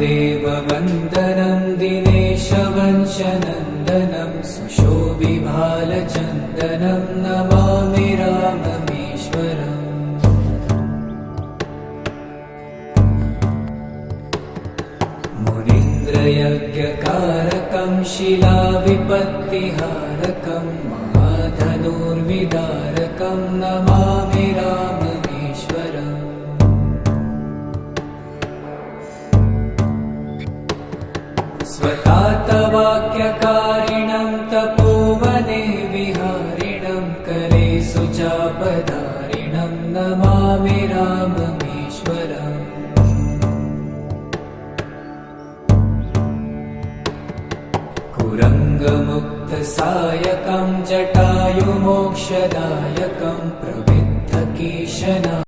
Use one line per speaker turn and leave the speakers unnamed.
देववन्दनं दिनेशवंशनन्दनं सुशोभिभालचन्दनं नमामि राममीश्वरम्। मुनीन्द्रयज्ञकारकं शिलाविपत्तिहारकं महाधनुर्विदारकं नमामि राममीश्वरम्। स्वतातवाक्यकारिणं तपोवने विहारिणं करे सुचापधारिणं नमामि राममीश्वरम्। कुरङ्गमुक्तसायकं जटायुमोक्षदायकं प्रविद्धकीशना